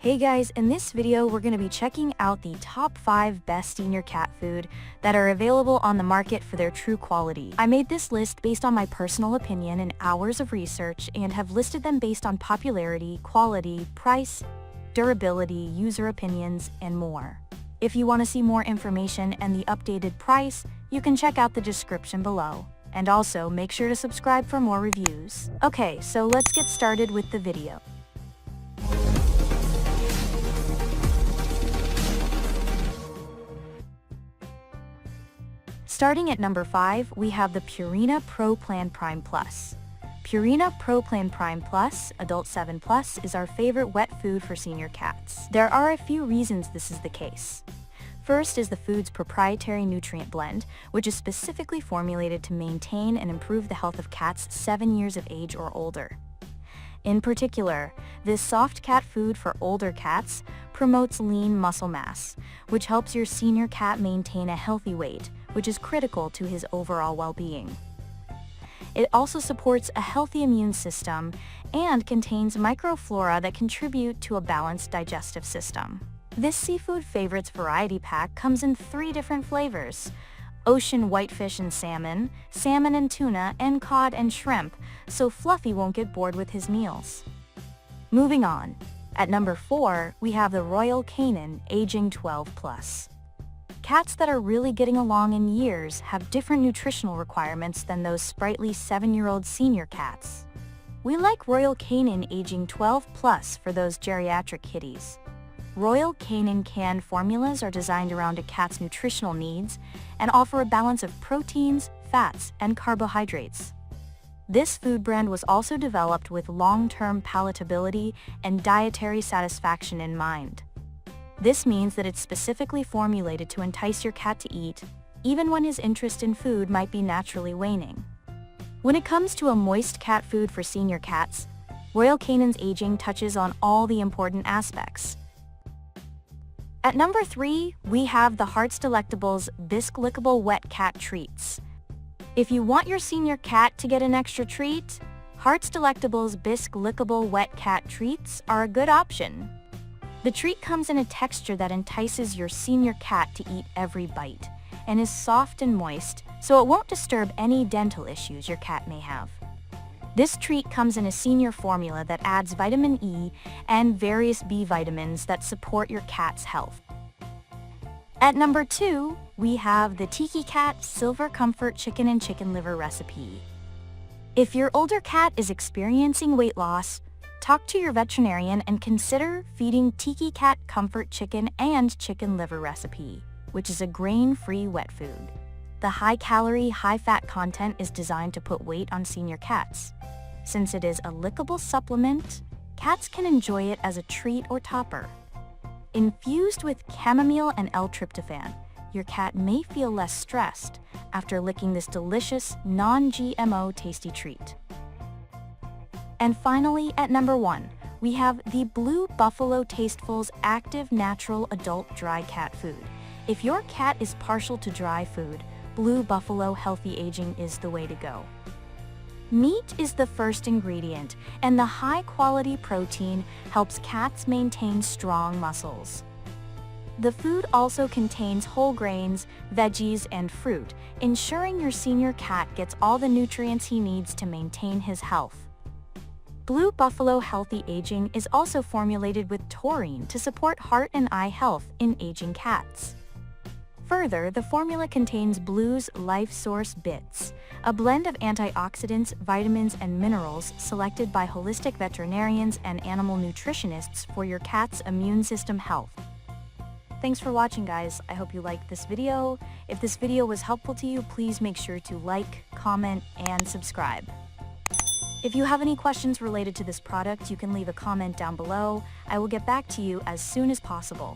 Hey guys, in this video we're going to be checking out the top 5 best senior cat food that are available on the market for their true quality. I made this list based on my personal opinion and hours of research and have listed them based on popularity, quality, price, durability, user opinions, and more. If you want to see more information and the updated price, you can check out the description below. And also make sure to subscribe for more reviews. Okay, so let's get started with the video. Starting at number 5, we have the Purina Pro Plan Prime Plus. Purina Pro Plan Prime Plus, Adult 7+, is our favorite wet food for senior cats. There are a few reasons this is the case. First is the food's proprietary nutrient blend, which is specifically formulated to maintain and improve the health of cats 7 years of age or older. In particular, this soft cat food for older cats promotes lean muscle mass, which helps your senior cat maintain a healthy weight, which is critical to his overall well-being. It also supports a healthy immune system and contains microflora that contribute to a balanced digestive system. This seafood favorites variety pack comes in 3 different flavors: ocean whitefish and salmon, salmon and tuna, and cod and shrimp, so Fluffy won't get bored with his meals. Moving on, at number 4, we have the Royal Canin Aging 12+. Cats that are really getting along in years have different nutritional requirements than those sprightly 7-year-old senior cats. We like Royal Canin Aging 12+ for those geriatric kitties. Royal Canin canned formulas are designed around a cat's nutritional needs and offer a balance of proteins, fats, and carbohydrates. This food brand was also developed with long-term palatability and dietary satisfaction in mind. This means that it's specifically formulated to entice your cat to eat, even when his interest in food might be naturally waning. When it comes to a moist cat food for senior cats, Royal Canin's Aging touches on all the important aspects. At number 3, we have the Heart's Delectables Bisque Lickable Wet Cat Treats. If you want your senior cat to get an extra treat, Heart's Delectables Bisque Lickable Wet Cat Treats are a good option. The treat comes in a texture that entices your senior cat to eat every bite, and is soft and moist, so it won't disturb any dental issues your cat may have. This treat comes in a senior formula that adds vitamin E and various B vitamins that support your cat's health. At number 2, we have the Tiki Cat Silver Comfort Chicken and Chicken Liver Recipe. If your older cat is experiencing weight loss, talk to your veterinarian and consider feeding Tiki Cat Comfort Chicken and Chicken Liver Recipe, which is a grain-free wet food. The high-calorie, high-fat content is designed to put weight on senior cats. Since it is a lickable supplement, cats can enjoy it as a treat or topper. Infused with chamomile and L-tryptophan, your cat may feel less stressed after licking this delicious, non-GMO tasty treat. And finally, at number 1, we have the Blue Buffalo Tastefuls Active Natural Adult Dry Cat Food. If your cat is partial to dry food, Blue Buffalo Healthy Aging is the way to go. Meat is the first ingredient, and the high-quality protein helps cats maintain strong muscles. The food also contains whole grains, veggies, and fruit, ensuring your senior cat gets all the nutrients he needs to maintain his health. Blue Buffalo Healthy Aging is also formulated with taurine to support heart and eye health in aging cats. Further, the formula contains Blue's Life Source Bits, a blend of antioxidants, vitamins, and minerals selected by holistic veterinarians and animal nutritionists for your cat's immune system health. Thanks for watching, guys. I hope you liked this video. If this video was helpful to you, please make sure to like, comment, and subscribe. If you have any questions related to this product, you can leave a comment down below. I will get back to you as soon as possible.